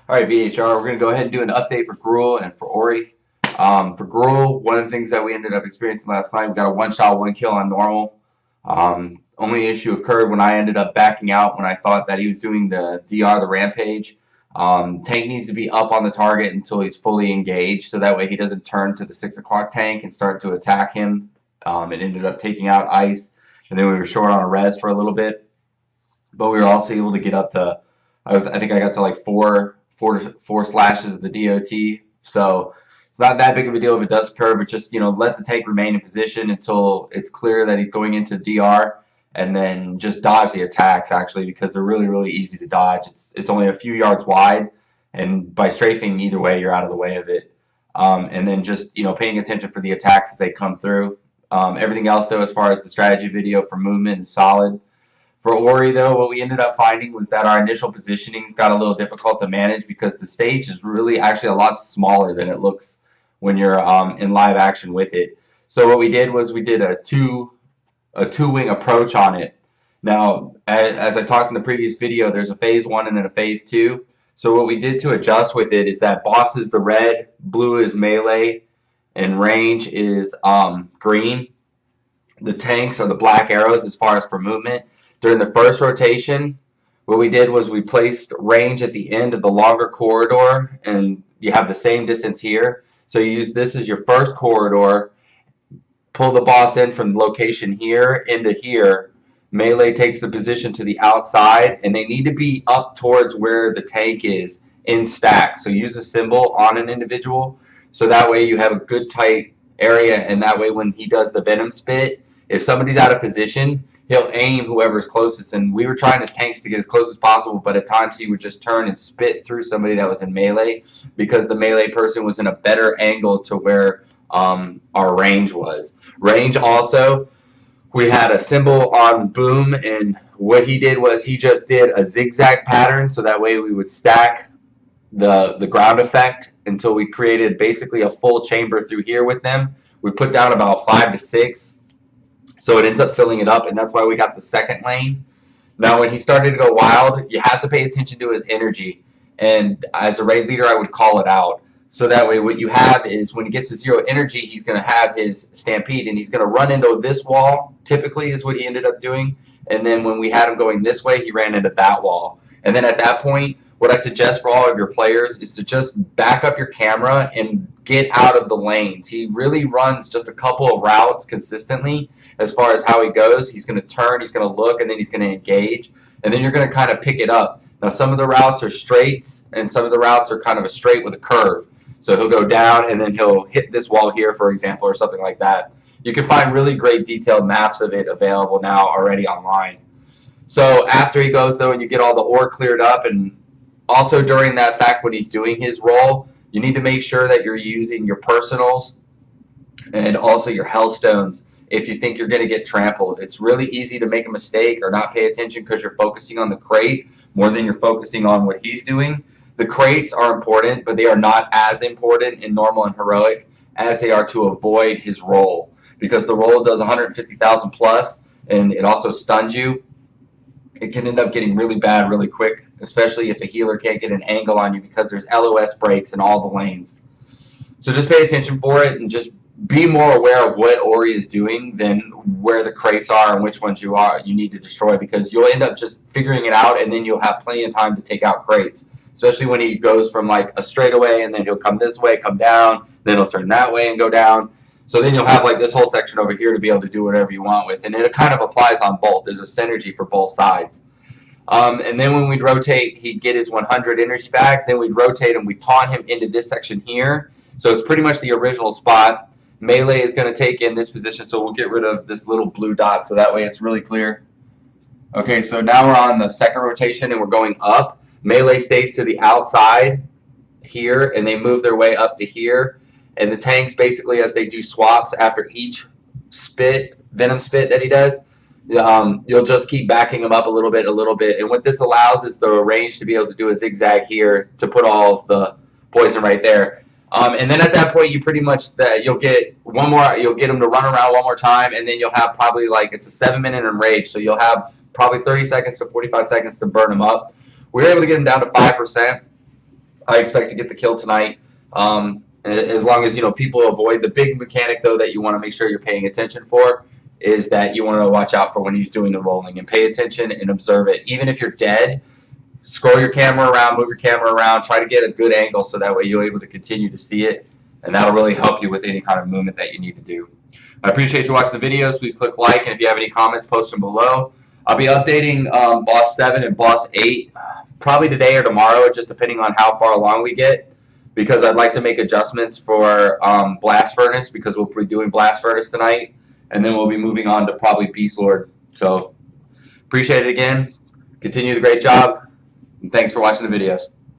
All right, VHR, we're going to go ahead and do an update for Gruul and for Ori. For Gruul, one of the things that we ended up experiencing last night, we got a one-shot, one-kill on normal. Only issue occurred when I ended up backing out when I thought that he was doing the DR, the Rampage. Tank needs to be up on the target until he's fully engaged, so that way he doesn't turn to the 6 o'clock tank and start to attack him. It ended up taking out Ice, and then we were short on a res for a little bit. But we were also able to get up to, I think I got to like four slashes of the DOT. So it's not that big of a deal if it does occur, but just, let the tank remain in position until it's clear that he's going into DR, and then just dodge the attacks, actually, because they're really, really easy to dodge. It's only a few yards wide, and by strafing either way, you're out of the way of it. And then just, paying attention for the attacks as they come through. Everything else, though, as far as the strategy video for movement is solid. For Ori, though, what we ended up finding was that our initial positionings got a little difficult to manage because the stage is really actually a lot smaller than it looks when you're in live action with it. So what we did was we did a two-wing approach on it. Now, as I talked in the previous video, there's a phase 1 and then a phase 2. So what we did to adjust with it is that boss is the red, blue is melee, and range is green. The tanks are the black arrows as far as for movement. During the first rotation, what we did was we placed range at the end of the longer corridor, and you have the same distance here. So you use this as your first corridor, pull the boss in from location here into here. Melee takes the position to the outside, and they need to be up towards where the tank is in stack. So use a symbol on an individual, so that way you have a good tight area, and that way when he does the venom spit, if somebody's out of position, he'll aim whoever's closest. And we were trying as tanks to get as close as possible, but at times he would just turn and spit through somebody that was in melee because the melee person was in a better angle to where our range was. Range also, we had a symbol on boom, and what he did was he just did a zigzag pattern, so that way we would stack the ground effect until we created basically a full chamber through here with them. We put down about 5 to 6. So it ends up filling it up, and that's why we got the second lane. Now, when he started to go wild, you have to pay attention to his energy. And as a raid leader, I would call it out. So that way what you have is when he gets to 0 energy, he's going to have his stampede, and he's going to run into this wall, typically is what he ended up doing. And then when we had him going this way, he ran into that wall. And then at that point, what I suggest for all of your players is to just back up your camera and get out of the lanes. He really runs just a couple of routes consistently as far as how he goes. He's going to turn, he's going to look, and then he's going to engage. And then you're going to kind of pick it up. Now, some of the routes are straights, and some of the routes are kind of a straight with a curve. So he'll go down, and then he'll hit this wall here, for example, or something like that. You can find really great detailed maps of it available now already online. So after he goes, though, and you get all the ore cleared up, and also during that fact when he's doing his roll, you need to make sure that you're using your personals and also your hellstones if you think you're going to get trampled. It's really easy to make a mistake or not pay attention because you're focusing on the crate more than you're focusing on what he's doing. The crates are important, but they are not as important in normal and heroic as they are to avoid his roll, because the roll does 150,000 plus, and it also stuns you. It can end up getting really bad really quick, especially if a healer can't get an angle on you because there's LOS breaks in all the lanes. So just pay attention for it and just be more aware of what Ori is doing than where the crates are and which ones you need to destroy, because you'll end up just figuring it out, and then you'll have plenty of time to take out crates, especially when he goes from like a straightaway and then he'll come this way, come down, then he'll turn that way and go down. So then you'll have like this whole section over here to be able to do whatever you want with, and it kind of applies on both. There's a synergy for both sides. And then when we'd rotate, he'd get his 100 energy back. Then we'd rotate him. We'd taunt him into this section here. So it's pretty much the original spot. Melee is going to take in this position, so we'll get rid of this little blue dot so that way it's really clear. Okay, so now we're on the second rotation and we're going up. Melee stays to the outside here, and they move their way up to here. And the tanks, basically, as they do swaps after each venom spit that he does, you'll just keep backing them up a little bit. And what this allows is the range to be able to do a zigzag here to put all of the poison right there. And then at that point, you pretty much you'll get one more. You'll get them to run around one more time, and then you'll have probably it's a 7-minute enrage, so you'll have probably 30 seconds to 45 seconds to burn them up. We were able to get them down to 5%. I expect to get the kill tonight. As long as people avoid the big mechanic though that you want to make sure you're paying attention for is that you want to watch out for when he's doing the rolling and pay attention and observe it. Even if you're dead, scroll your camera around, move your camera around, try to get a good angle so that way you're able to continue to see it, and that'll really help you with any kind of movement that you need to do. I appreciate you watching the videos. Please click like, and if you have any comments, post them below. I'll be updating Boss 7 and Boss 8 probably today or tomorrow, just depending on how far along we get, because I'd like to make adjustments for Blast Furnace, because we'll be doing Blast Furnace tonight, and then we'll be moving on to probably Beast Lord. So appreciate it again. Continue the great job, and thanks for watching the videos.